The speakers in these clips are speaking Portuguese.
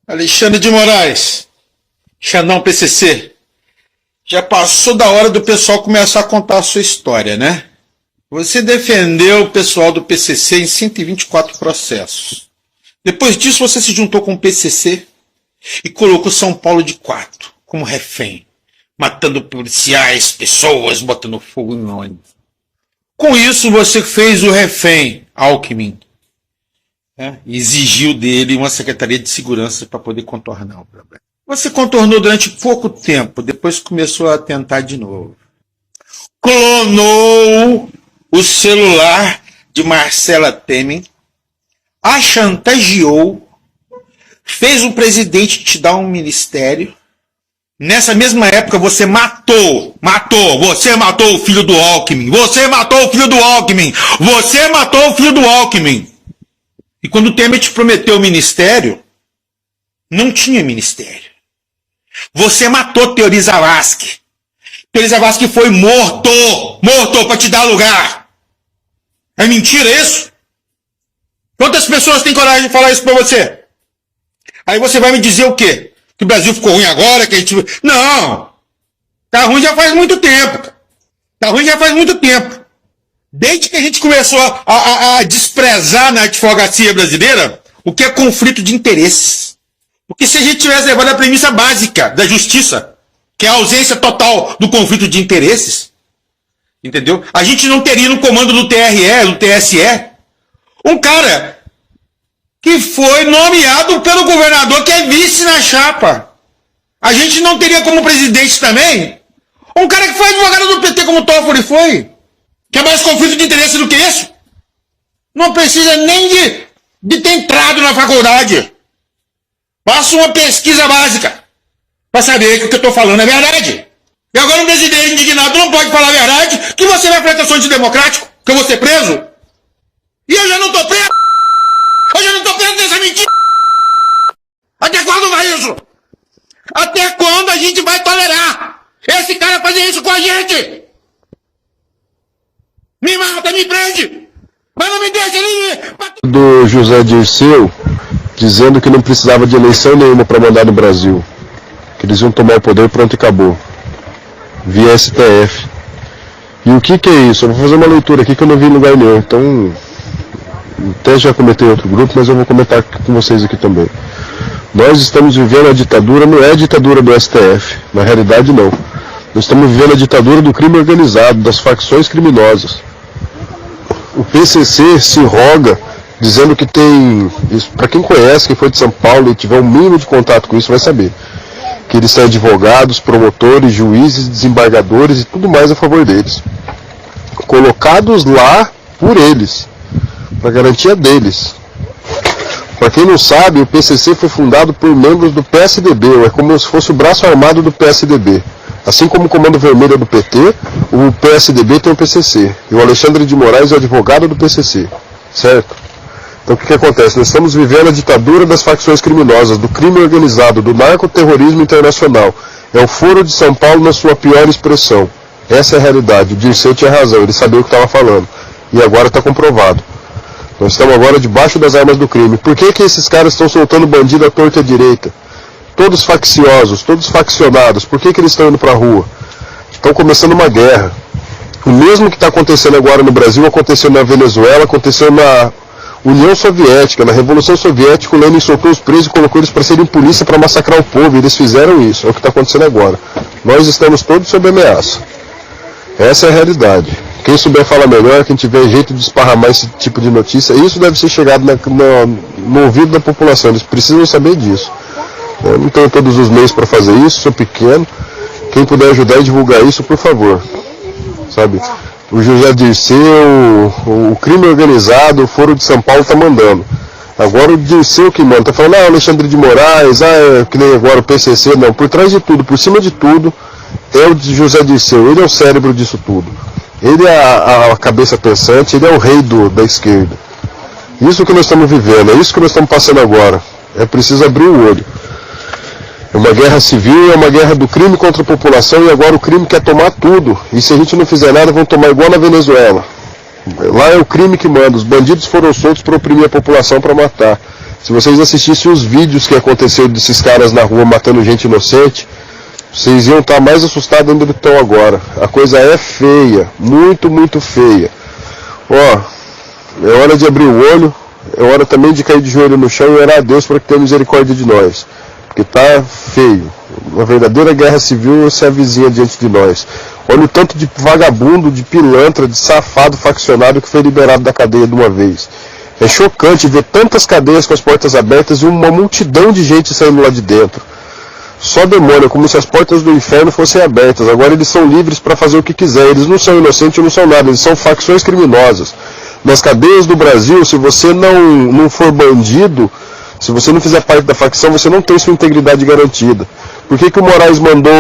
Alexandre de Moraes, Xandão PCC, já passou da hora do pessoal começar a contar a sua história, né? Você defendeu o pessoal do PCC em 124 processos. Depois disso você se juntou com o PCC e colocou São Paulo de 4 como refém, matando policiais, pessoas, botando fogo em ônibus. Com isso você fez o refém Alckmin. Exigiu dele uma Secretaria de Segurança para poder contornar o problema. Você contornou durante pouco tempo, depois começou a tentar de novo. Clonou o celular de Marcela Temer, a chantageou, fez o presidente te dar um ministério. Nessa mesma época você matou o filho do Alckmin, você matou o filho do Alckmin. E quando o Temer te prometeu o ministério, não tinha ministério. Você matou Teori Zavascki. Teori Zavascki foi morto para te dar lugar. É mentira isso? Quantas pessoas têm coragem de falar isso pra você? Aí você vai me dizer o quê? Que o Brasil ficou ruim agora, que a gente... Não! Tá ruim já faz muito tempo. Desde que a gente começou a desprezar na advocacia brasileira o que é conflito de interesses. Porque se a gente tivesse levado a premissa básica da justiça, que é a ausência total do conflito de interesses, entendeu? A gente não teria no comando do TRE, do TSE, um cara que foi nomeado pelo governador, que é vice na chapa. A gente não teria como presidente também um cara que foi advogado do PT, como o Toffoli foi. Que é mais conflito de interesse do que isso? Não precisa nem de ter entrado na faculdade. Faça uma pesquisa básica para saber que o que eu estou falando é verdade. E agora um presidente indignado não pode falar a verdade, que você vai para a antidemocrático, que eu vou ser preso. E eu já não estou preso. Eu já não estou preso dessa mentira. Até quando vai isso? Até quando a gente vai tolerar esse cara fazer isso com a gente? Me mata, me prende! Mas não me deixa ali! Do José Dirceu, dizendo que não precisava de eleição nenhuma para mandar no Brasil. Que eles iam tomar o poder, pronto e acabou. Via STF. E o que é isso? Eu vou fazer uma leitura aqui que eu não vi em lugar nenhum. Então, até já comentei em outro grupo, mas eu vou comentar com vocês aqui também. Nós estamos vivendo a ditadura, não é a ditadura do STF. Na realidade, não. Nós estamos vivendo a ditadura do crime organizado, das facções criminosas. O PCC se roga, dizendo que tem... Para quem conhece, quem foi de São Paulo e tiver um mínimo de contato com isso, vai saber. Que eles têm advogados, promotores, juízes, desembargadores e tudo mais a favor deles. Colocados lá por eles, para garantia deles. Para quem não sabe, o PCC foi fundado por membros do PSDB, é como se fosse o braço armado do PSDB. Assim como o Comando Vermelho é do PT, o PSDB tem o PCC. E o Alexandre de Moraes é o advogado do PCC. Certo? Então o que acontece? Nós estamos vivendo a ditadura das facções criminosas, do crime organizado, do narcoterrorismo internacional. É o Foro de São Paulo na sua pior expressão. Essa é a realidade. O Dirceu tinha razão, ele sabia o que estava falando. E agora está comprovado. Nós estamos agora debaixo das armas do crime. Por que esses caras estão soltando bandido à torta e à direita? Todos facciosos, todos faccionados. Por que eles estão indo para a rua? Estão começando uma guerra. O mesmo que está acontecendo agora no Brasil, aconteceu na Venezuela, aconteceu na União Soviética, na Revolução Soviética. O Lenin soltou os presos e colocou eles para serem polícia para massacrar o povo. E eles fizeram isso. É o que está acontecendo agora. Nós estamos todos sob ameaça. Essa é a realidade. Quem souber falar melhor, quem tiver jeito de esparramar esse tipo de notícia, isso deve ser chegado no ouvido da população. Eles precisam saber disso. Eu não tenho todos os meios para fazer isso, sou pequeno. Quem puder ajudar e divulgar isso, por favor. Sabe? O José Dirceu, o crime organizado, o Foro de São Paulo está mandando. Agora o Dirceu que manda. Está falando, Alexandre de Moraes, que nem agora o PCC. Não, por trás de tudo, por cima de tudo, é o José Dirceu. Ele é o cérebro disso tudo. Ele é a cabeça pensante, ele é o rei da esquerda. Isso que nós estamos vivendo, é isso que nós estamos passando agora. É preciso abrir o olho. É uma guerra civil, é uma guerra do crime contra a população e agora o crime quer tomar tudo. E se a gente não fizer nada, vão tomar igual na Venezuela. Lá é o crime que manda. Os bandidos foram soltos para oprimir a população, para matar. Se vocês assistissem os vídeos que aconteceu desses caras na rua matando gente inocente, vocês iam estar mais assustados ainda do que estão agora. A coisa é feia, muito, muito feia. Ó, é hora de abrir o olho, é hora também de cair de joelho no chão e orar a Deus para que tenha misericórdia de nós. Porque tá feio. Uma verdadeira guerra civil se avizinha diante de nós. Olha o tanto de vagabundo, de pilantra, de safado faccionário que foi liberado da cadeia de uma vez. É chocante ver tantas cadeias com as portas abertas e uma multidão de gente saindo lá de dentro. Só demônio, como se as portas do inferno fossem abertas. Agora eles são livres para fazer o que quiser. Eles não são inocentes, não são nada. Eles são facções criminosas. Nas cadeias do Brasil, se você não for bandido, se você não fizer parte da facção, você não tem sua integridade garantida. Por que o Moraes mandou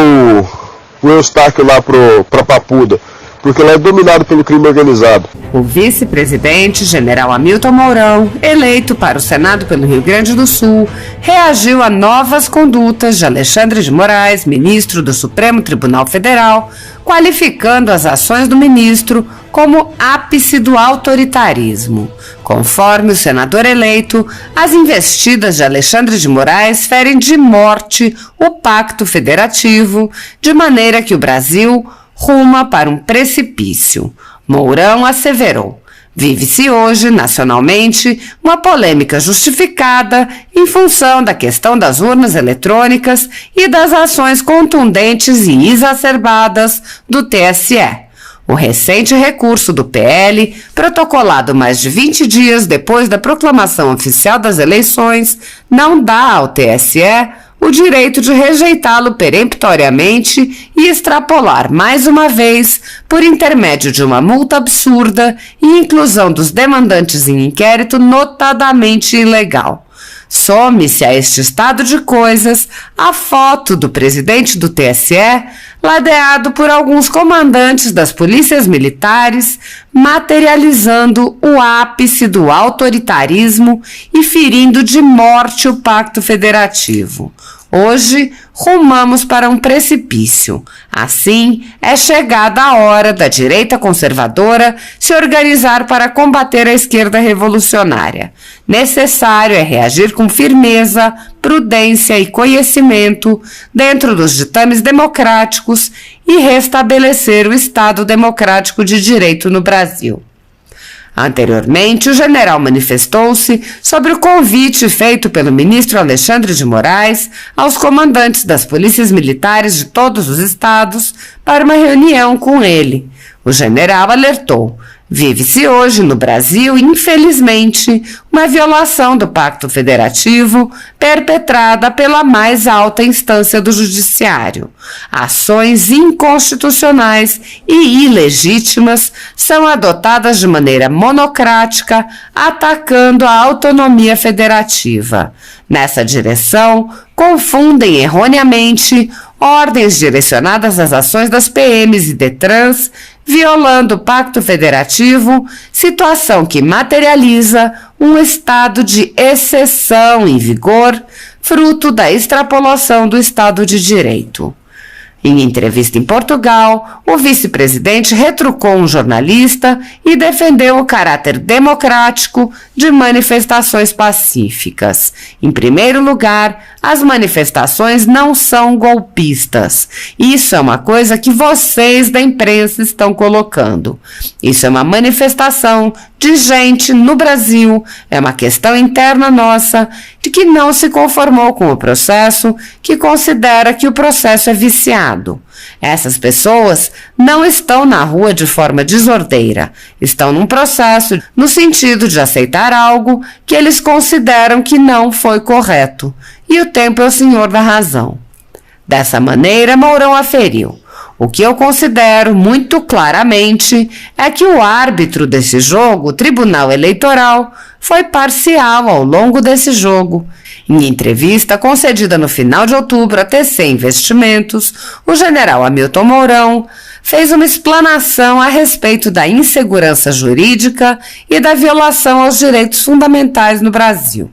o Eustáquio lá para Papuda? Porque lá é dominado pelo crime organizado. O vice-presidente, general Hamilton Mourão, eleito para o Senado pelo Rio Grande do Sul, reagiu a novas condutas de Alexandre de Moraes, ministro do Supremo Tribunal Federal, qualificando as ações do ministro como ápice do autoritarismo. Conforme o senador eleito, as investidas de Alexandre de Moraes ferem de morte o pacto federativo, de maneira que o Brasil ruma para um precipício. Mourão asseverou: vive-se hoje, nacionalmente, uma polêmica justificada em função da questão das urnas eletrônicas e das ações contundentes e exacerbadas do TSE. O recente recurso do PL, protocolado mais de 20 dias depois da proclamação oficial das eleições, não dá ao TSE o direito de rejeitá-lo peremptoriamente e extrapolar mais uma vez, por intermédio de uma multa absurda e inclusão dos demandantes em inquérito notadamente ilegal. Some-se a este estado de coisas a foto do presidente do TSE, ladeado por alguns comandantes das polícias militares, materializando o ápice do autoritarismo e ferindo de morte o pacto federativo. Hoje, rumamos para um precipício. Assim, é chegada a hora da direita conservadora se organizar para combater a esquerda revolucionária. Necessário é reagir com firmeza, prudência e conhecimento dentro dos ditames democráticos e restabelecer o Estado democrático de direito no Brasil. Anteriormente, o general manifestou-se sobre o convite feito pelo ministro Alexandre de Moraes aos comandantes das polícias militares de todos os estados para uma reunião com ele. O general alertou: vive-se hoje no Brasil, infelizmente, uma violação do Pacto Federativo perpetrada pela mais alta instância do Judiciário. Ações inconstitucionais e ilegítimas são adotadas de maneira monocrática, atacando a autonomia federativa. Nessa direção, confundem erroneamente ordens direcionadas às ações das PMs e DETRANs, violando o Pacto Federativo, situação que materializa um estado de exceção em vigor, fruto da extrapolação do Estado de Direito. Em entrevista em Portugal, o vice-presidente retrucou um jornalista e defendeu o caráter democrático de manifestações pacíficas. Em primeiro lugar, as manifestações não são golpistas. Isso é uma coisa que vocês da imprensa estão colocando. Isso é uma manifestação de gente no Brasil, é uma questão interna nossa, de que não se conformou com o processo, que considera que o processo é viciado. Essas pessoas não estão na rua de forma desordeira, estão num processo no sentido de aceitar algo que eles consideram que não foi correto, e o tempo é o senhor da razão. Dessa maneira, Mourão aferiu: o que eu considero muito claramente é que o árbitro desse jogo, o Tribunal Eleitoral, foi parcial ao longo desse jogo. Em entrevista concedida no final de outubro à TC Investimentos, o general Hamilton Mourão fez uma explanação a respeito da insegurança jurídica e da violação aos direitos fundamentais no Brasil.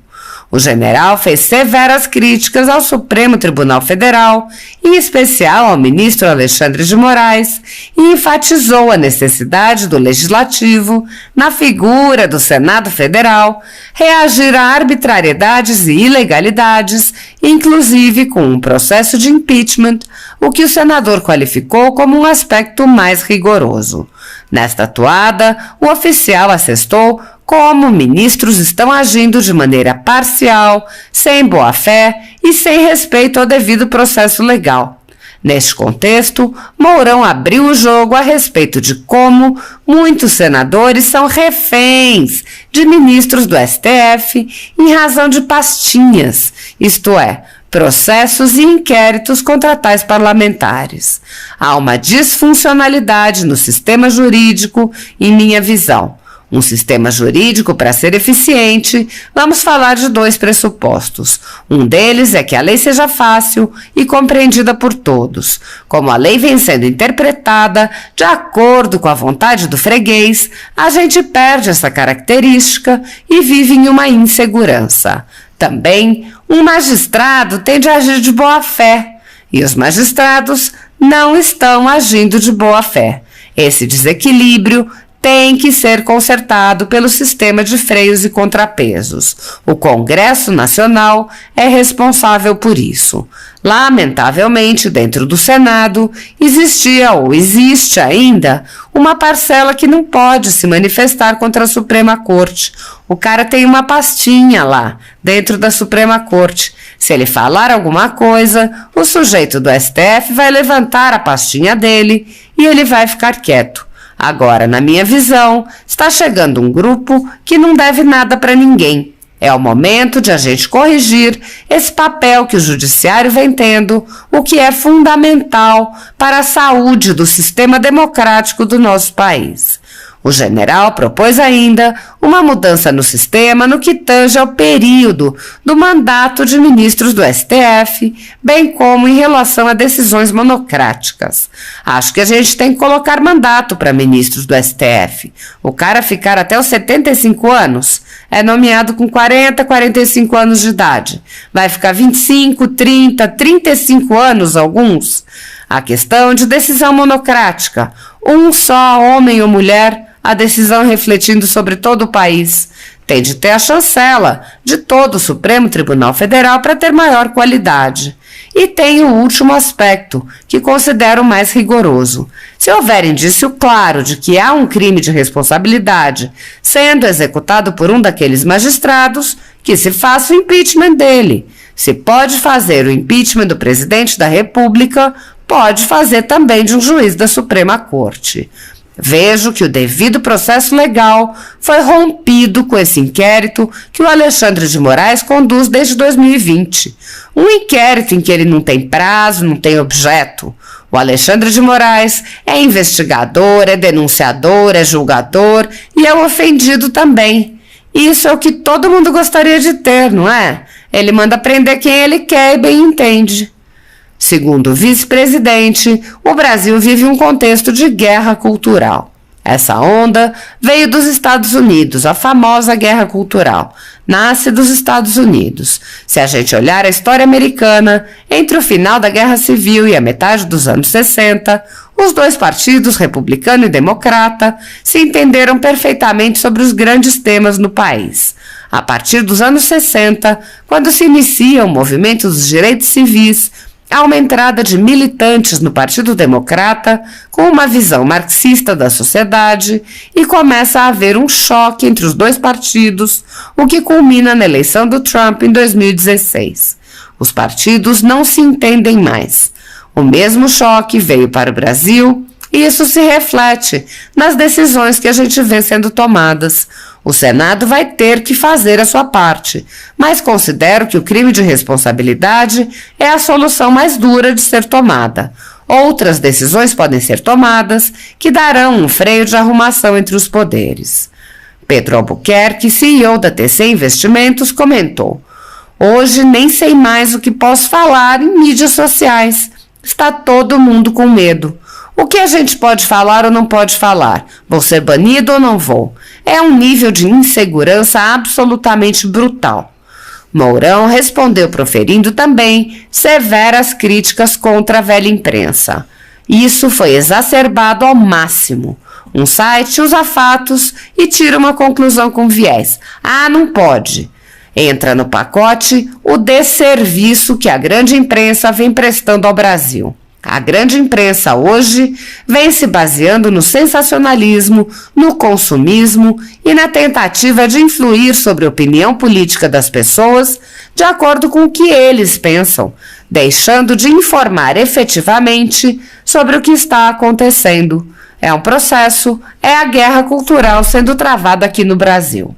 O general fez severas críticas ao Supremo Tribunal Federal, em especial ao ministro Alexandre de Moraes, e enfatizou a necessidade do Legislativo, na figura do Senado Federal, reagir a arbitrariedades e ilegalidades, inclusive com um processo de impeachment, o que o senador qualificou como um aspecto mais rigoroso. Nesta atuada, o oficial assestou como ministros estão agindo de maneira parcial, sem boa-fé e sem respeito ao devido processo legal. Neste contexto, Mourão abriu o jogo a respeito de como muitos senadores são reféns de ministros do STF em razão de pastinhas, isto é, processos e inquéritos contra tais parlamentares. Há uma disfuncionalidade no sistema jurídico, em minha visão. Um sistema jurídico, para ser eficiente, vamos falar de dois pressupostos. Um deles é que a lei seja fácil e compreendida por todos. Como a lei vem sendo interpretada de acordo com a vontade do freguês, a gente perde essa característica e vive em uma insegurança. Também, um magistrado tem de agir de boa fé, e os magistrados não estão agindo de boa fé. Esse desequilíbrio tem que ser consertado pelo sistema de freios e contrapesos. O Congresso Nacional é responsável por isso. Lamentavelmente, dentro do Senado, existia ou existe ainda uma parcela que não pode se manifestar contra a Suprema Corte. O cara tem uma pastinha lá, dentro da Suprema Corte. Se ele falar alguma coisa, o sujeito do STF vai levantar a pastinha dele e ele vai ficar quieto. Agora, na minha visão, está chegando um grupo que não deve nada para ninguém. É o momento de a gente corrigir esse papel que o judiciário vem tendo, o que é fundamental para a saúde do sistema democrático do nosso país. O general propôs ainda uma mudança no sistema no que tange ao período do mandato de ministros do STF, bem como em relação a decisões monocráticas. Acho que a gente tem que colocar mandato para ministros do STF. O cara ficar até os 75 anos, é nomeado com 40, 45 anos de idade. Vai ficar 25, 30, 35 anos alguns. A questão de decisão monocrática, um só homem ou mulher, a decisão refletindo sobre todo o país. Tem de ter a chancela de todo o Supremo Tribunal Federal para ter maior qualidade. E tem o último aspecto, que considero mais rigoroso. Se houver indício claro de que há um crime de responsabilidade sendo executado por um daqueles magistrados, que se faça o impeachment dele. Se pode fazer o impeachment do presidente da República, pode fazer também de um juiz da Suprema Corte. Vejo que o devido processo legal foi rompido com esse inquérito que o Alexandre de Moraes conduz desde 2020. Um inquérito em que ele não tem prazo, não tem objeto. O Alexandre de Moraes é investigador, é denunciador, é julgador e é ofendido também. Isso é o que todo mundo gostaria de ter, não é? Ele manda prender quem ele quer e bem entende. Segundo o vice-presidente, o Brasil vive um contexto de guerra cultural. Essa onda veio dos Estados Unidos, a famosa guerra cultural. Nasce dos Estados Unidos. Se a gente olhar a história americana, entre o final da Guerra Civil e a metade dos anos 60, os dois partidos, republicano e democrata, se entenderam perfeitamente sobre os grandes temas no país. A partir dos anos 60, quando se inicia o movimento dos direitos civis, há uma entrada de militantes no Partido Democrata com uma visão marxista da sociedade e começa a haver um choque entre os dois partidos, o que culmina na eleição do Trump em 2016. Os partidos não se entendem mais. O mesmo choque veio para o Brasil e isso se reflete nas decisões que a gente vê sendo tomadas. O Senado vai ter que fazer a sua parte, mas considero que o crime de responsabilidade é a solução mais dura de ser tomada. Outras decisões podem ser tomadas que darão um freio de arrumação entre os poderes. Pedro Albuquerque, CEO da TC Investimentos, comentou: "Hoje nem sei mais o que posso falar em mídias sociais. Está todo mundo com medo. O que a gente pode falar ou não pode falar? Vou ser banido ou não vou? É um nível de insegurança absolutamente brutal." Mourão respondeu proferindo também severas críticas contra a velha imprensa. Isso foi exacerbado ao máximo. Um site usa fatos e tira uma conclusão com viés. Ah, não pode. Entra no pacote o desserviço que a grande imprensa vem prestando ao Brasil. A grande imprensa hoje vem se baseando no sensacionalismo, no consumismo e na tentativa de influir sobre a opinião política das pessoas de acordo com o que eles pensam, deixando de informar efetivamente sobre o que está acontecendo. É um processo, é a guerra cultural sendo travada aqui no Brasil.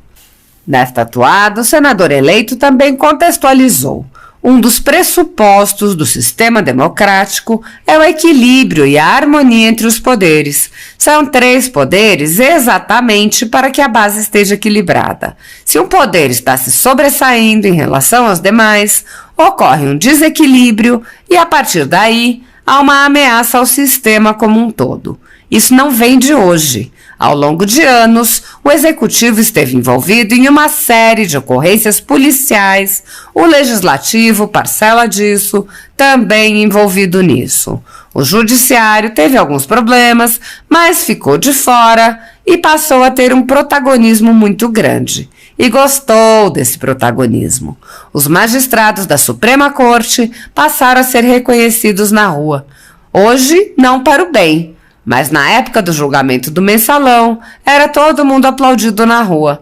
Nesta atuada, o senador eleito também contextualizou. Um dos pressupostos do sistema democrático é o equilíbrio e a harmonia entre os poderes. São 3 poderes exatamente para que a base esteja equilibrada. Se um poder está se sobressaindo em relação aos demais, ocorre um desequilíbrio e, a partir daí, há uma ameaça ao sistema como um todo. Isso não vem de hoje. Ao longo de anos, o Executivo esteve envolvido em uma série de ocorrências policiais, o Legislativo, parcela disso, também envolvido nisso. O Judiciário teve alguns problemas, mas ficou de fora e passou a ter um protagonismo muito grande. E gostou desse protagonismo. Os magistrados da Suprema Corte passaram a ser reconhecidos na rua. Hoje, não para o bem. Mas na época do julgamento do Mensalão, era todo mundo aplaudido na rua.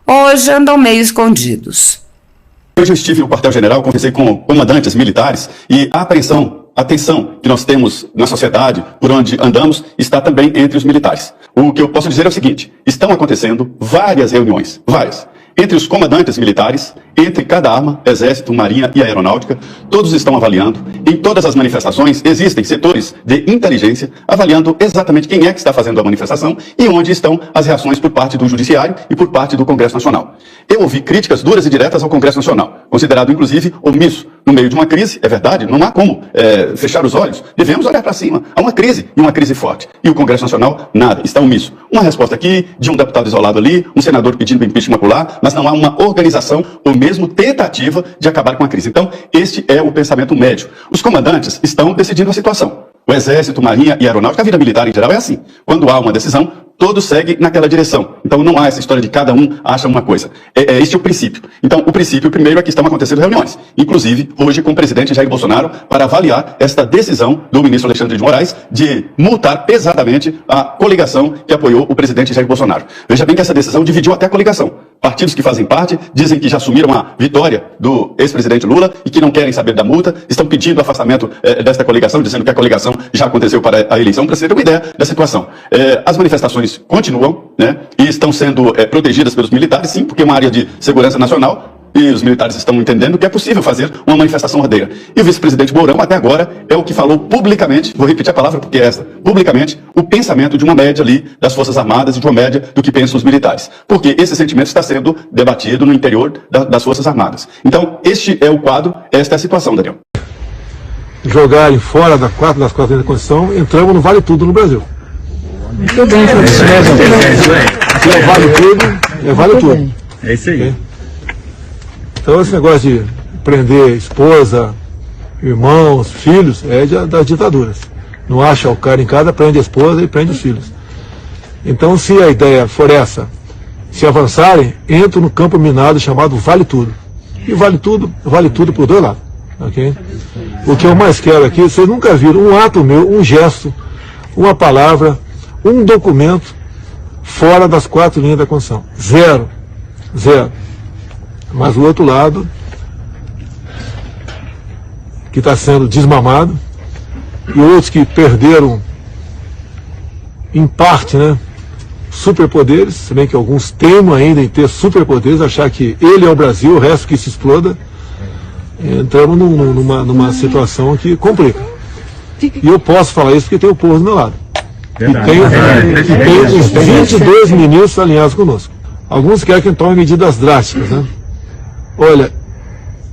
Hoje andam meio escondidos. Hoje eu estive no quartel-general, conversei com comandantes militares e a tensão que nós temos na sociedade, por onde andamos, está também entre os militares. O que eu posso dizer é o seguinte: estão acontecendo várias reuniões, entre os comandantes militares, entre cada arma, Exército, Marinha e Aeronáutica, todos estão avaliando. Em todas as manifestações existem setores de inteligência avaliando exatamente quem é que está fazendo a manifestação e onde estão as reações por parte do Judiciário e por parte do Congresso Nacional. Eu ouvi críticas duras e diretas ao Congresso Nacional, considerado inclusive omisso. No meio de uma crise, é verdade, não há como fechar os olhos. Devemos olhar para cima. Há uma crise, e uma crise forte. E o Congresso Nacional, nada, está omisso. Uma resposta aqui, de um deputado isolado ali, um senador pedindo impeachment acolá, mas não há uma organização ou mesmo tentativa de acabar com a crise. Então, este é o pensamento médio. Os comandantes estão decidindo a situação. O Exército, Marinha e Aeronáutica, a vida militar em geral é assim. Quando há uma decisão, todos seguem naquela direção. Então não há essa história de cada um acha uma coisa. Este é o princípio. Então o princípio primeiro é que estão acontecendo reuniões. Inclusive hoje com o presidente Jair Bolsonaro para avaliar esta decisão do ministro Alexandre de Moraes de multar pesadamente a coligação que apoiou o presidente Jair Bolsonaro. Veja bem que essa decisão dividiu até a coligação. Partidos que fazem parte dizem que já assumiram a vitória do ex-presidente Lula e que não querem saber da multa, estão pedindo afastamento desta coligação, dizendo que a coligação já aconteceu para a eleição, para você ter uma ideia da situação. As manifestações continuam, né, e estão sendo protegidas pelos militares, sim, porque é uma área de segurança nacional, e os militares estão entendendo que é possível fazer uma manifestação ordeira. E o vice-presidente Mourão, até agora, é o que falou publicamente, vou repetir a palavra porque é essa, publicamente, o pensamento de uma média ali das Forças Armadas e de uma média do que pensam os militares. Porque esse sentimento está sendo debatido no interior das Forças Armadas. Então, este é o quadro, esta é a situação, Daniel. Jogarem fora das 4 da Constituição, entramos no Vale Tudo no Brasil. Muito bem, Vale tudo. É isso aí. Então esse negócio de prender esposa, irmãos, filhos, é das ditaduras. Não acha o cara em casa, prende a esposa e prende os filhos. Então se a ideia for essa, se avançarem, entram no campo minado chamado Vale Tudo. E vale tudo por dois lados. Okay? O que eu mais quero aqui, vocês nunca viram um ato meu, um gesto, uma palavra, um documento fora das 4 linhas da Constituição. Zero. Mas o outro lado, que está sendo desmamado, e outros que perderam, em parte, né, superpoderes, se bem que alguns teimam ainda em ter superpoderes, achar que ele é o Brasil, o resto que se exploda, entramos numa situação que complica. E eu posso falar isso porque tem o povo do meu lado. E tem os 22 ministros alinhados conosco. Alguns querem que tome medidas drásticas, né? Olha,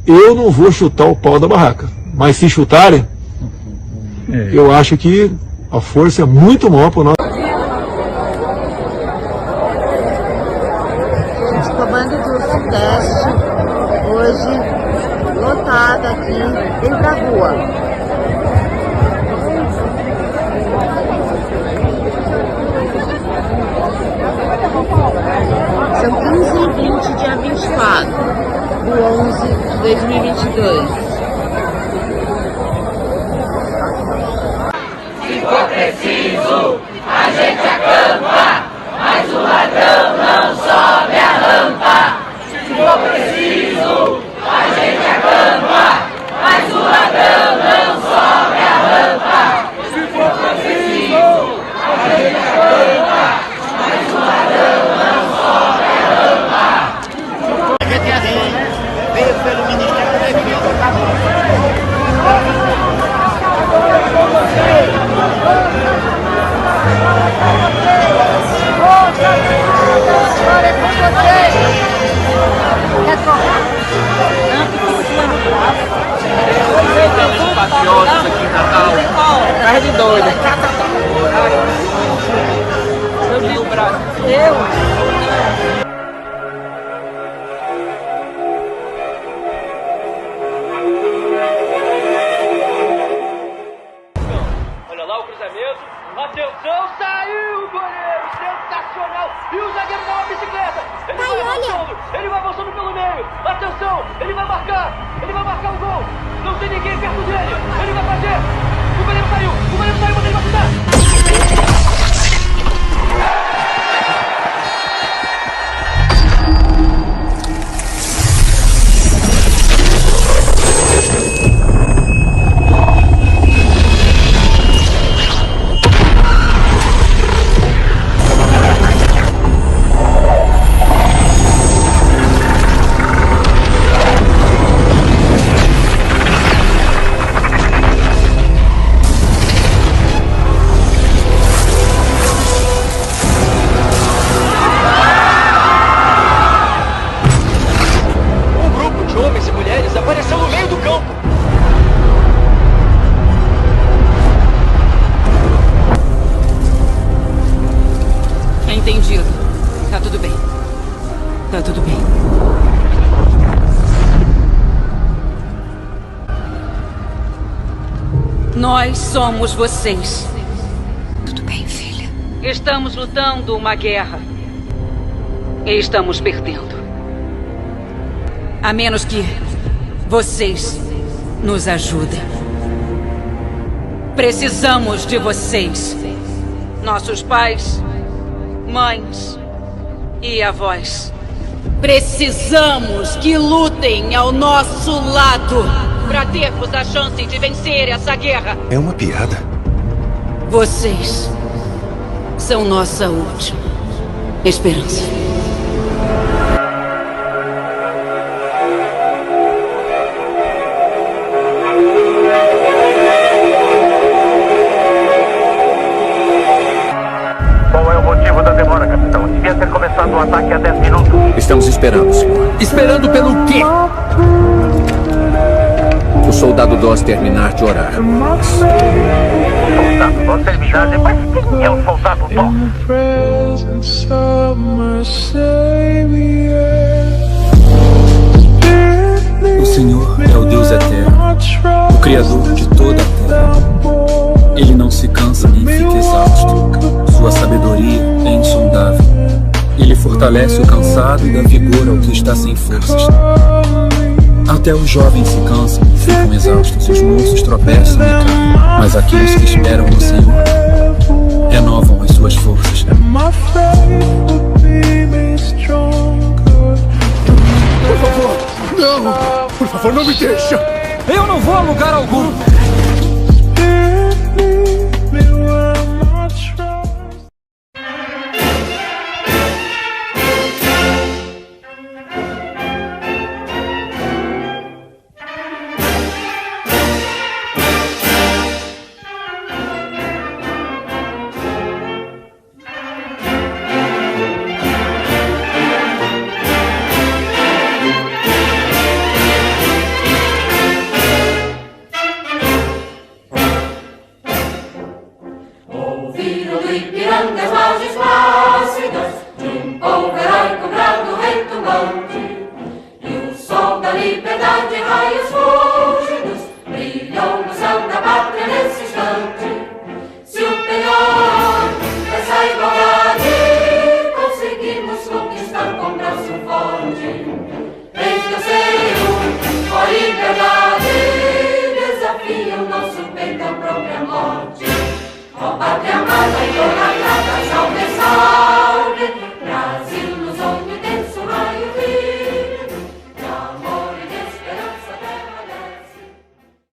eu não vou chutar o pau da barraca, mas se chutarem, eu acho que a força é muito maior para nós. Os comandos do Sudeste hoje Entra a rua. São 15h20, dia 24/11/2022. Se for preciso, a gente acampa, mas o ladrão não sobe a rampa. Se for preciso, a gente acampa, mas o ladrão não sobe a rampa. Se for preciso, a gente acampa, mas o ladrão não sobe a rampa. A gente é assim, veio pelo Ministério da Defesa, acabou. Patriotas aqui em Natal. Cara de doida. Eu vi o Brasil. Olha lá o cruzamento. Atenção, saiu o goleiro. Sensacional. E o zagueiro dá uma bicicleta. Ele vai avançando pelo meio. Atenção, ele vai marcar. Ele vai marcar o gol. Não tem ninguém perto dele. Ele vai fazer. O goleiro saiu, mas ele vai chutar. Entendido. Tá tudo bem. Tá tudo bem. Nós somos vocês. Tudo bem, filha? Estamos lutando uma guerra. E estamos perdendo. A menos que vocês nos ajudem. Precisamos de vocês. Nossos pais, mães e avós. Precisamos que lutem ao nosso lado para termos a chance de vencer essa guerra. É uma piada. Vocês são nossa última esperança. Qual é o motivo da demora, capitão? Devia ter começado o ataque há 10 minutos. Estamos esperando, senhor. Esperando pelo quê? O soldado Doss terminar de orar. Soldado Doss terminar? Mas quem é o soldado Doss? O Senhor é o Deus eterno, o Criador de toda a terra. Ele não se cansa nem fica exausto. Sua sabedoria é insondável. Ele fortalece o cansado e dá vigor ao que está sem forças. Até os jovens se cansam e ficam exaustos, os moços tropeçam e caem. Mas aqueles que esperam no Senhor renovam as suas forças. Por favor, não! Por favor, não me deixa! Eu não vou a lugar algum! Ó pátria amada e